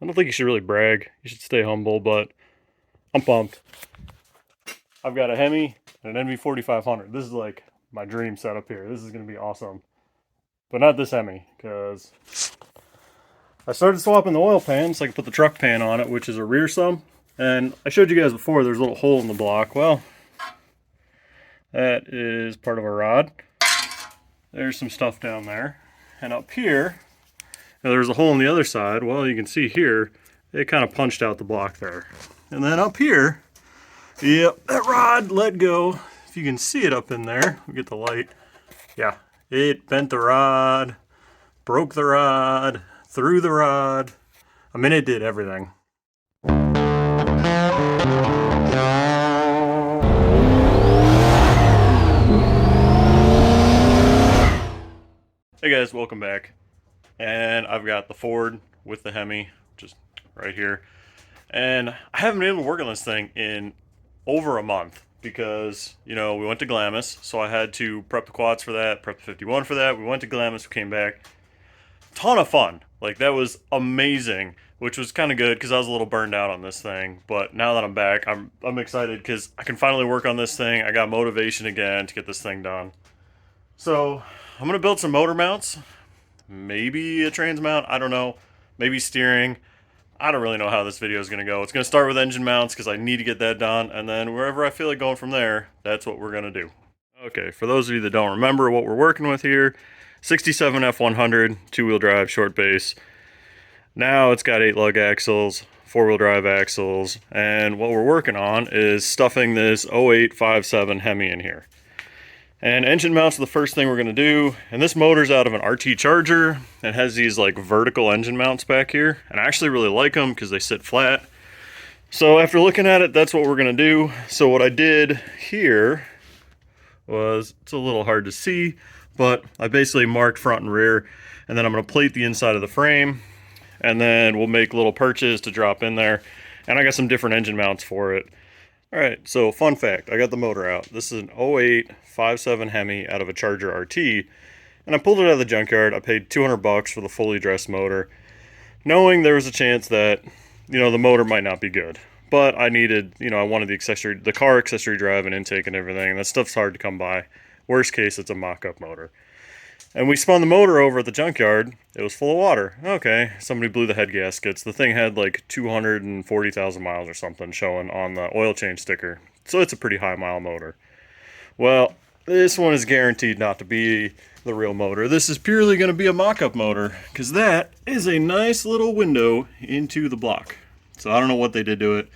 I don't think you should really brag. You should stay humble, but I'm pumped. I've got a Hemi and an NV4500. This is like my dream setup here. This is going to be awesome. But not this Hemi, because I started swapping the oil pan so I can put the truck pan on it, which is a rear sump. And I showed you guys before, there's a little hole in the block. Well, that is part of a rod. There's some stuff down there. And up here, there's a hole on the other side. Well, you can see here, it kind of punched out the block there. And then up here, yep, that rod let go. If you can see it up in there, we get the light. Yeah, it bent the rod, broke the rod, threw the rod. I mean, it did everything. Hey guys, welcome back. And I've got the Ford with the Hemi, just right here. And I haven't been able to work on this thing in over a month because, you know, we went to Glamis, so I had to prep the quads for that, prep the 51 for that. We went to Glamis, we came back. Ton of fun. Like, that was amazing, which was kind of good because I was a little burned out on this thing. But now that I'm back, I'm excited because I can finally work on this thing. I got motivation again to get this thing done. So I'm going to build some motor mounts. Maybe a trans mount, I don't know. Maybe steering. I don't really know how this video is going to go. It's going to start with engine mounts because I need to get that done. And then wherever I feel like going from there, that's what we're going to do. Okay, for those of you that don't remember what we're working with here, 67 F100, two-wheel drive, short base. Now it's got 8-lug axles, four-wheel drive axles. And what we're working on is stuffing this 0857 Hemi in here. And engine mounts are the first thing we're going to do. And this motor's out of an RT Charger. It has these like vertical engine mounts back here. And I actually really like them because they sit flat. So after looking at it, that's what we're going to do. So what I did here was, it's a little hard to see, but I basically marked front and rear. And then I'm going to plate the inside of the frame. And then we'll make little perches to drop in there. And I got some different engine mounts for it. Alright, so fun fact, I got the motor out. This is an 0857 Hemi out of a Charger RT, and I pulled it out of the junkyard. I paid $200 for the fully dressed motor, knowing there was a chance that, you know, the motor might not be good. But I needed, you know, I wanted the car accessory drive and intake and everything, and that stuff's hard to come by. Worst case, it's a mock-up motor. And we spun the motor over at the junkyard. It was full of water. Okay, somebody blew the head gaskets. The thing had like 240,000 miles or something showing on the oil change sticker. So it's a pretty high mile motor. Well, this one is guaranteed not to be the real motor. This is purely going to be a mock-up motor because that is a nice little window into the block. So I don't know what they did to it.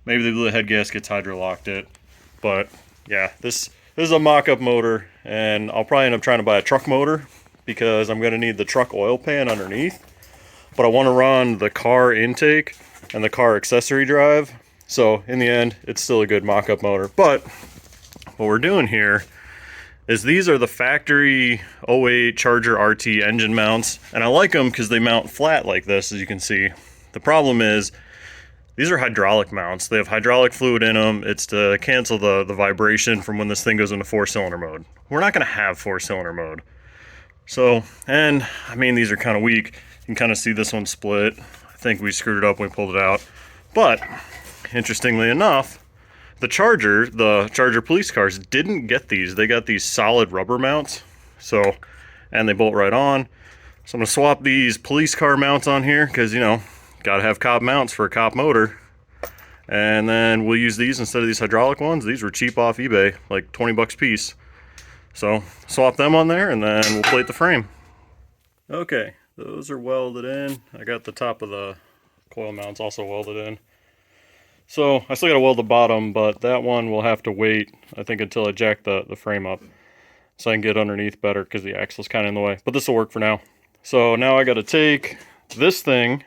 Maybe they blew the head gaskets, hydro-locked it. But yeah, this is a mock-up motor, and I'll probably end up trying to buy a truck motor because I'm going to need the truck oil pan underneath. But I want to run the car intake and the car accessory drive. So in the end, it's still a good mock-up motor. But what we're doing here is these are the factory 08 Charger RT engine mounts. And I like them because they mount flat like this, as you can see. The problem is, these are hydraulic mounts. They have hydraulic fluid in them. It's to cancel the vibration from when this thing goes into 4-cylinder mode. We're not going to have 4-cylinder mode. So, and I mean, these are kind of weak. You can kind of see this one split. I think we screwed it up when we pulled it out. But, interestingly enough, the Charger police cars didn't get these. They got these solid rubber mounts. So, and they bolt right on. So I'm going to swap these police car mounts on here because, you know, got to have cop mounts for a cop motor. And then we'll use these instead of these hydraulic ones. These were cheap off eBay, like 20 bucks a piece. So swap them on there and then we'll plate the frame. Okay, those are welded in. I got the top of the coil mounts also welded in. So I still got to weld the bottom, but that one will have to wait, I think, until I jack the frame up so I can get underneath better because the axle's kind of in the way. But this will work for now. So now I got to take this thing,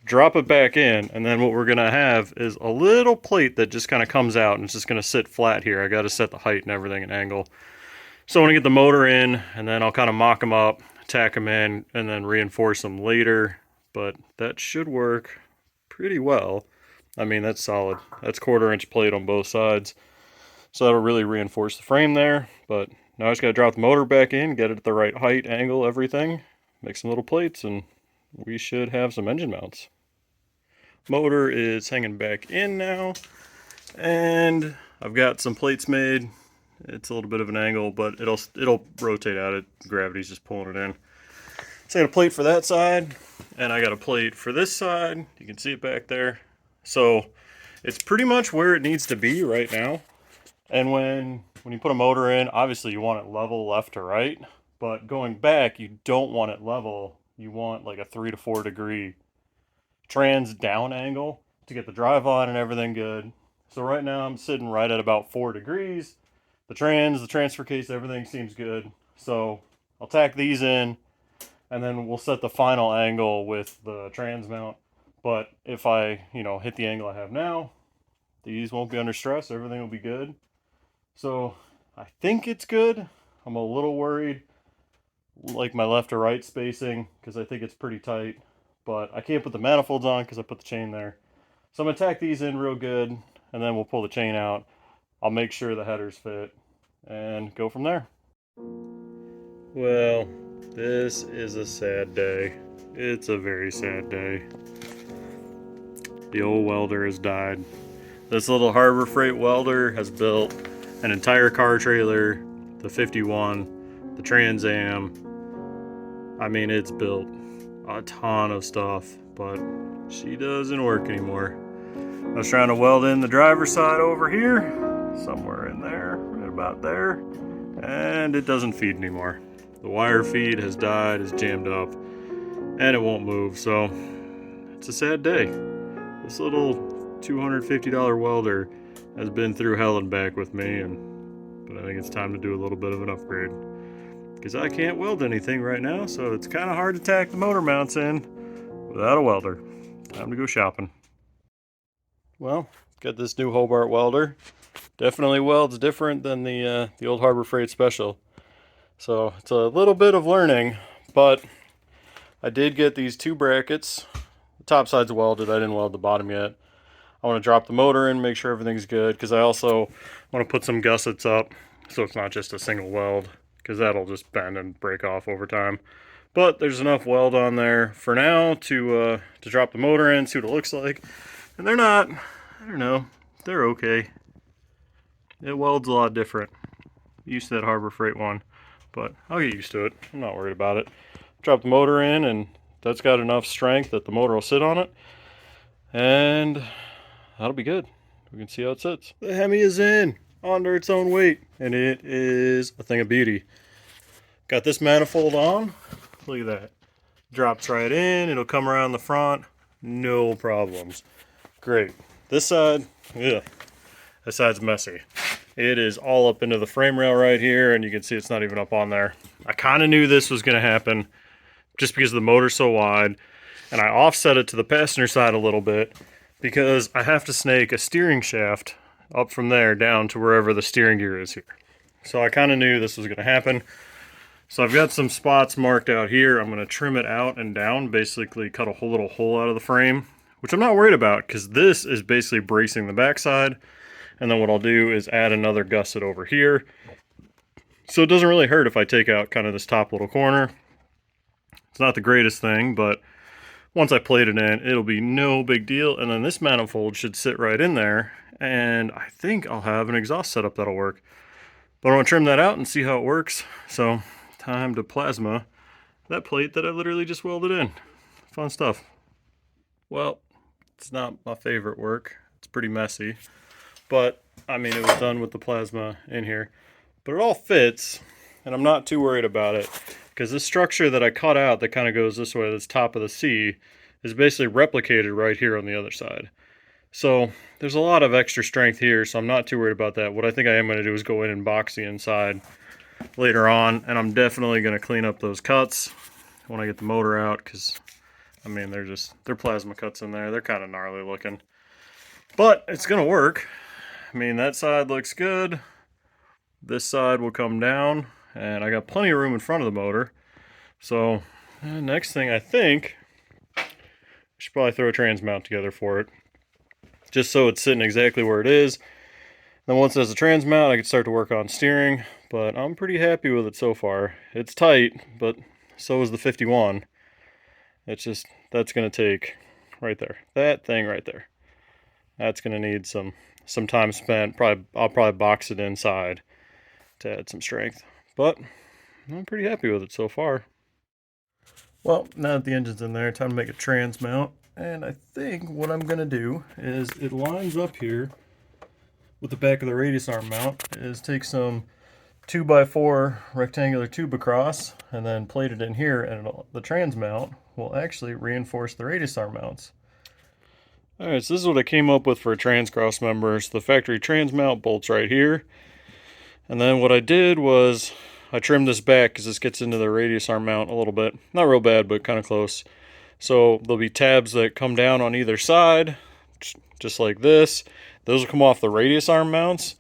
drop it back in, and then what we're going to have is a little plate that just kind of comes out and it's just going to sit flat here. I got to set the height and everything and angle. So I want to get the motor in, and then I'll kind of mock them up, tack them in, and then reinforce them later. But that should work pretty well. I mean, that's solid. That's 1/4-inch plate on both sides. So that'll really reinforce the frame there. But now I just got to drop the motor back in, get it at the right height, angle, everything. Make some little plates, and we should have some engine mounts. Motor is hanging back in now, and I've got some plates made. It's a little bit of an angle, but it'll rotate out. Gravity's just pulling it in. So I got a plate for that side, and I got a plate for this side. You can see it back there. So it's pretty much where it needs to be right now. And when you put a motor in, obviously you want it level left to right, but going back, you don't want it level. You want like a 3 to 4 degree trans down angle to get the drive on and everything good. So right now I'm sitting right at about 4 degrees. The transfer case, everything seems good. So I'll tack these in, and then we'll set the final angle with the trans mount. But if I, hit the angle I have now, these won't be under stress. Everything will be good. So I think it's good. I'm a little worried, like my left to right spacing, because I think it's pretty tight. But I can't put the manifolds on because I put the chain there. So I'm going to tack these in real good, and then we'll pull the chain out. I'll make sure the headers fit, and go from there. Well, this is a sad day. It's a very sad day. The old welder has died. This little Harbor Freight welder has built an entire car trailer, the 51, the Trans Am. I mean, it's built a ton of stuff, but she doesn't work anymore. I was trying to weld in the driver's side over here, somewhere in there, right about there, and it doesn't feed anymore. The wire feed has died, is jammed up, and it won't move, so it's a sad day. This little $250 welder has been through hell and back with me, but I think it's time to do a little bit of an upgrade. Because I can't weld anything right now, so it's kind of hard to tack the motor mounts in without a welder. Time to go shopping. Well, got this new Hobart welder. Definitely welds different than the old Harbor Freight Special. So it's a little bit of learning, but I did get these 2 brackets. The top side's welded, I didn't weld the bottom yet. I want to drop the motor in, make sure everything's good, because I also want to put some gussets up so it's not just a single weld, because that'll just bend and break off over time. But there's enough weld on there for now to drop the motor in, see what it looks like. And they're not, I don't know, they're okay. It welds a lot different. Used to that Harbor Freight one, but I'll get used to it. I'm not worried about it. Drop the motor in, and that's got enough strength that the motor will sit on it. And that'll be good. We can see how it sits. The Hemi is in under its own weight, and it is a thing of beauty. Got this manifold on. Look at that. Drops right in. It'll come around the front. No problems. Great. This side, ugh. This side's messy. It is all up into the frame rail right here, and you can see it's not even up on there. I kind of knew this was going to happen just because the motor's so wide, and I offset it to the passenger side a little bit because I have to snake a steering shaft up from there down to wherever the steering gear is here. So I kind of knew this was going to happen. So I've got some spots marked out here. I'm going to trim it out and down, basically cut a whole little hole out of the frame, which I'm not worried about because this is basically bracing the backside. And then what I'll do is add another gusset over here. So it doesn't really hurt if I take out kind of this top little corner. It's not the greatest thing, but once I plate it in, it'll be no big deal. And then this manifold should sit right in there. And I think I'll have an exhaust setup that'll work. But I want to trim that out and see how it works. So time to plasma that plate that I literally just welded in. Fun stuff. Well, it's not my favorite work. It's pretty messy. But, I mean, it was done with the plasma in here. But it all fits, and I'm not too worried about it. Because this structure that I cut out that kind of goes this way, this top of the C, is basically replicated right here on the other side. So, there's a lot of extra strength here, so I'm not too worried about that. What I think I am going to do is go in and box the inside later on, and I'm definitely going to clean up those cuts when I get the motor out, because, I mean, they're plasma cuts in there. They're kind of gnarly looking. But, it's going to work. I mean, that side looks good. This side will come down, and I got plenty of room in front of the motor. So, next thing I think, I should probably throw a trans mount together for it. Just so it's sitting exactly where it is. Then once it has a trans mount, I can start to work on steering. But I'm pretty happy with it so far. It's tight, but so is the 51. It's just, that's going to take right there. That thing right there. That's going to need some time spent. I'll probably box it inside to add some strength. But I'm pretty happy with it so far. Well, now that the engine's in there, time to make a trans mount. And I think what I'm going to do is it lines up here with the back of the radius arm mount is take some 2x4 rectangular tube across and then plate it in here, and the trans mount will actually reinforce the radius arm mounts. Alright, so this is what I came up with for a trans cross member. So the factory trans mount bolts right here. And then what I did was I trimmed this back because this gets into the radius arm mount a little bit. Not real bad, but kind of close. So there'll be tabs that come down on either side, just like this. Those will come off the radius arm mounts.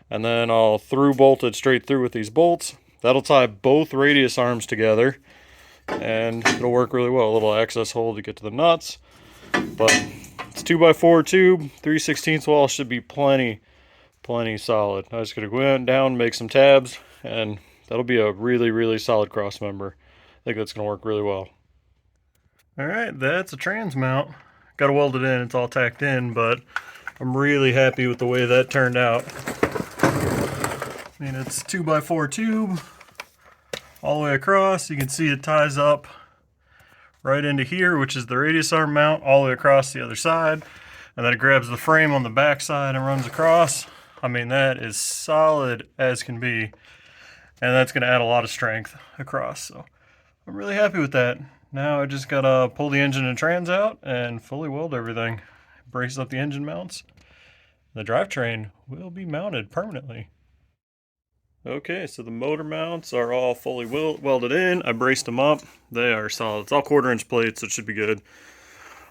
And then I'll through bolt it straight through with these bolts. That'll tie both radius arms together. And it'll work really well. A little access hole to get to the nuts. But it's 2x4 tube, 3/16 wall, should be plenty solid. I'm just gonna go down, make some tabs, and that'll be a really solid cross member. I think that's gonna work really well. Alright, that's a trans mount. Gotta weld it in, it's all tacked in, but I'm really happy with the way that turned out. I mean, it's 2x4 tube all the way across. You can see it ties up right into here, which is the radius arm mount, all the way across the other side. And then it grabs the frame on the back side and runs across. I mean, that is solid as can be. And that's gonna add a lot of strength across. So I'm really happy with that. Now I just gotta pull the engine and trans out and fully weld everything. Brace up the engine mounts. The drivetrain will be mounted permanently. Okay, so the motor mounts are all fully welded in. I braced them up. They are solid. It's all 1/4-inch plates, so it should be good.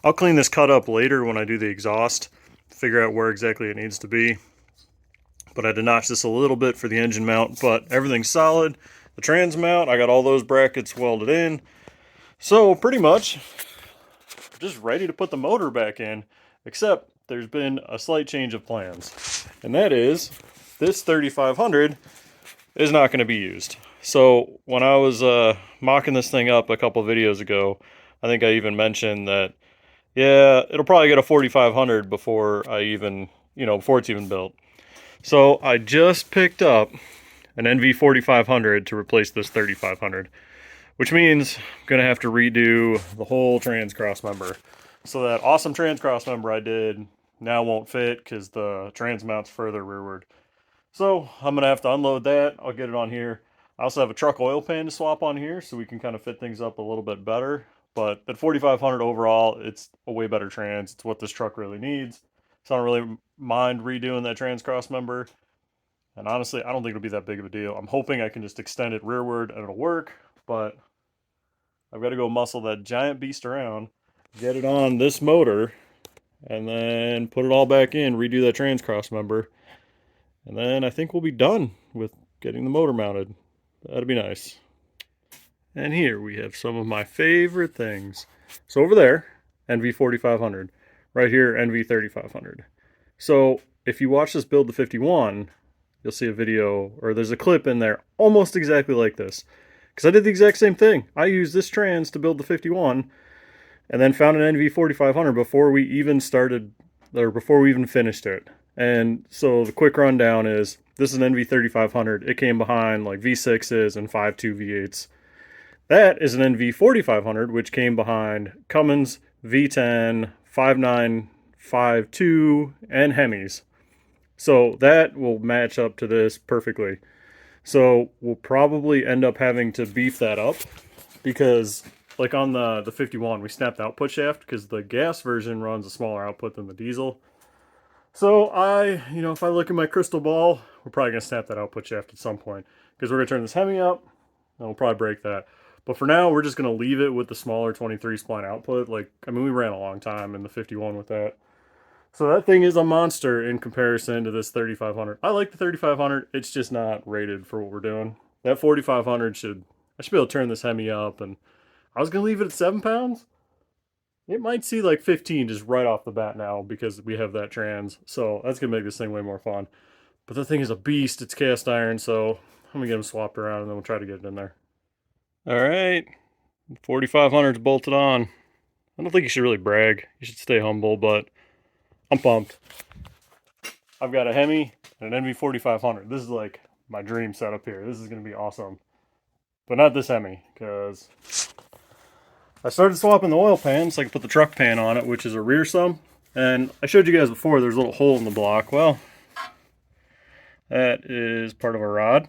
I'll clean this cut up later when I do the exhaust, figure out where exactly it needs to be. But I had to notch this a little bit for the engine mount, but everything's solid. The trans mount, I got all those brackets welded in. So pretty much just ready to put the motor back in, except there's been a slight change of plans. And that is, this 3500 is not going to be used. So when I was mocking this thing up a couple videos ago, I think I even mentioned that, yeah, it'll probably get a 4500 before I even, before it's even built. So I just picked up an NV 4500 to replace this 3500, which means I'm going to have to redo the whole trans cross member. So that awesome trans cross member I did now won't fit because the trans mount's further rearward. So I'm going to have to unload that. I'll get it on here. I also have a truck oil pan to swap on here so we can kind of fit things up a little bit better. But that 4500 overall, it's a way better trans. It's what this truck really needs. So I don't really mind redoing that trans cross member. And honestly, I don't think it'll be that big of a deal. I'm hoping I can just extend it rearward and it'll work. But I've got to go muscle that giant beast around, get it on this motor, and then put it all back in, redo that trans cross member. And then I think we'll be done with getting the motor mounted. That'd be nice. And here we have some of my favorite things. So over there, NV 4500. Right here, NV 3500. So if you watch this build to 51, you'll see a video, or there's a clip in there almost exactly like this. Because I did the exact same thing. I used this trans to build the 51, and then found an NV 4500 before we even started, or before we even finished it. And so the quick rundown is, this is an NV 3500. It came behind like V6s and 5.2 V8s. That is an NV 4500, which came behind Cummins, V10, 5952, and Hemis. So that will match up to this perfectly. So we'll probably end up having to beef that up because, like on the 51, we snapped the output shaft because the gas version runs a smaller output than the diesel. So if I look at my crystal ball, we're probably going to snap that output shaft at some point because we're going to turn this Hemi up and we'll probably break that. But for now, we're just going to leave it with the smaller 23 spline output. We ran a long time in the 51 with that. So that thing is a monster in comparison to this 3500. I like the 3500. It's just not rated for what we're doing. That 4500 I should be able to turn this Hemi up. And I was going to leave it at 7 pounds. It might see like 15 just right off the bat now because we have that trans. So that's going to make this thing way more fun. But the thing is a beast. It's cast iron. So I'm going to get them swapped around and then we'll try to get it in there. All right. 4500's bolted on. I don't think you should really brag. You should stay humble, but I'm pumped. I've got a Hemi and an NV4500. This is like my dream setup here. This is going to be awesome. But not this Hemi, because I started swapping the oil pan so I can put the truck pan on it, which is a rear sump. And I showed you guys before, there's a little hole in the block. Well, that is part of a rod.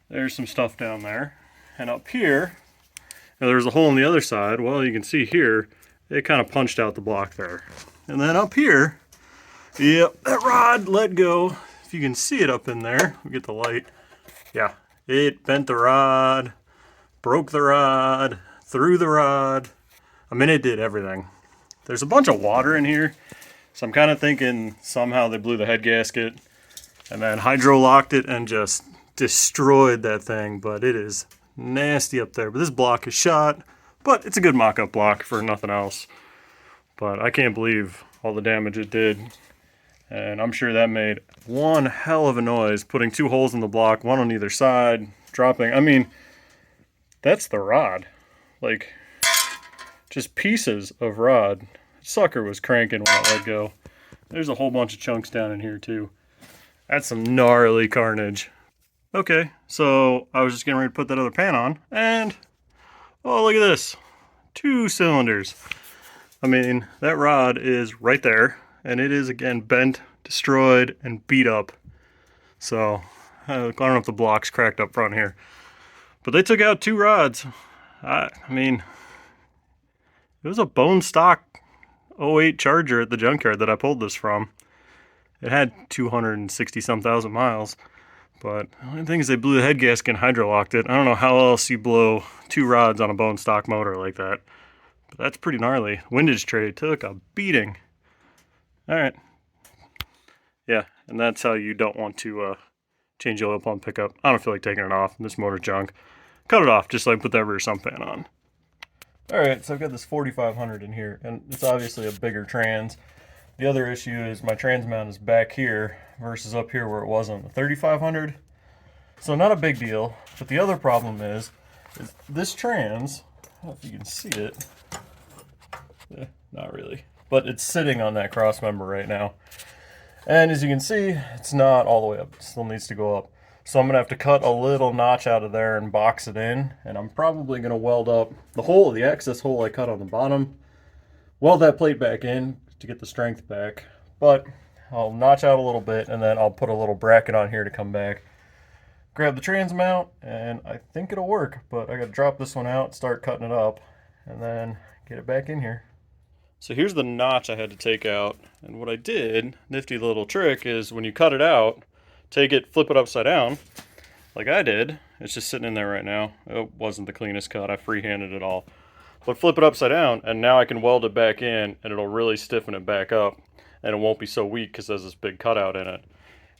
There's some stuff down there. And up here, there's a hole on the other side. Well, you can see here, it kind of punched out the block there. And then up here, yep, that rod let go. If you can see it up in there, we get the light. Yeah, it bent the rod, broke the rod, threw the rod. I mean, it did everything. There's a bunch of water in here, so I'm kind of thinking somehow they blew the head gasket and then hydro locked it and just destroyed that thing, but it is nasty up there. But this block is shot, but it's a good mock-up block for nothing else. But I can't believe all the damage it did. And I'm sure that made one hell of a noise, putting two holes in the block, one on either side, dropping. I mean, that's the rod. Like, just pieces of rod. Sucker was cranking when it let go. There's a whole bunch of chunks down in here too. That's some gnarly carnage. Okay, so I was just getting ready to put that other pan on, and oh, look at this. 2 cylinders. I mean, that rod is right there, and it is again bent, destroyed, and beat up. So I don't know if the block's cracked up front here, but they took out 2 rods. I mean, it was a bone stock 08 Charger at the junkyard that I pulled this from. It had 260 some thousand miles, but the only thing is they blew the head gasket and hydro locked it. I don't know how else you blow 2 rods on a bone stock motor like that, but that's pretty gnarly. Windage tray took a beating. All right. Yeah, and that's how you don't want to change the oil pump pickup. I don't feel like taking it off. This motor junk. Cut it off, just like put that rear sump pan on. All right, so I've got this 4500 in here, and it's obviously a bigger trans. The other issue is my trans mount is back here versus up here where it was on the 3500. So not a big deal, but the other problem is this trans, I don't know if you can see it, not really, but it's sitting on that cross member right now. And as you can see, it's not all the way up, it still needs to go up. So I'm gonna have to cut a little notch out of there and box it in, and I'm probably gonna weld up the hole, the access hole I cut on the bottom, weld that plate back in to get the strength back, but I'll notch out a little bit and then I'll put a little bracket on here to come back, grab the trans mount, and I think it'll work, but I gotta drop this one out, start cutting it up, and then get it back in here. So here's the notch I had to take out, and what I did, nifty little trick, is when you cut it out, take it, flip it upside down, like I did. It's just sitting in there right now. It wasn't the cleanest cut, I freehanded it all. But flip it upside down, and now I can weld it back in, and it'll really stiffen it back up, and it won't be so weak because there's this big cutout in it.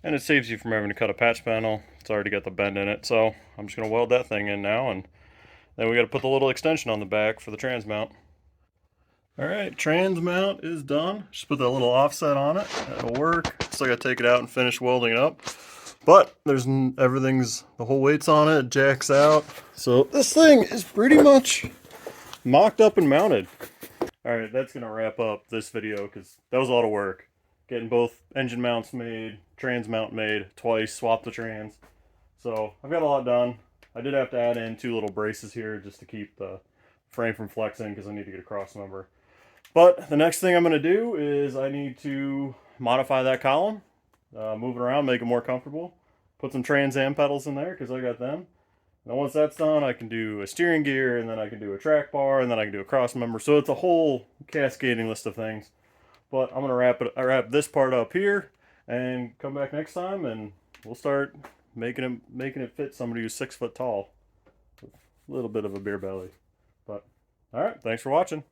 And it saves you from having to cut a patch panel. It's already got the bend in it, so I'm just gonna weld that thing in now, and then we gotta put the little extension on the back for the trans mount. All right, trans mount is done. Just put that little offset on it. That'll work. Still gotta take it out and finish welding it up. But there's everything's, the whole weight's on it, jacks out. So this thing is pretty much mocked up and mounted. All right, that's gonna wrap up this video because that was a lot of work. Getting both engine mounts made, trans mount made twice, swap the trans. So I've got a lot done. I did have to add in 2 little braces here just to keep the frame from flexing because I need to get a cross member. But the next thing I'm going to do is I need to modify that column, move it around, make it more comfortable, put some Trans Am pedals in there because I got them. And once that's done, I can do a steering gear, and then I can do a track bar, and then I can do a cross member. So it's a whole cascading list of things. But I'm going to wrap this part up here and come back next time, and we'll start making it fit somebody who's 6 foot tall with a little bit of a beer belly. But all right, thanks for watching.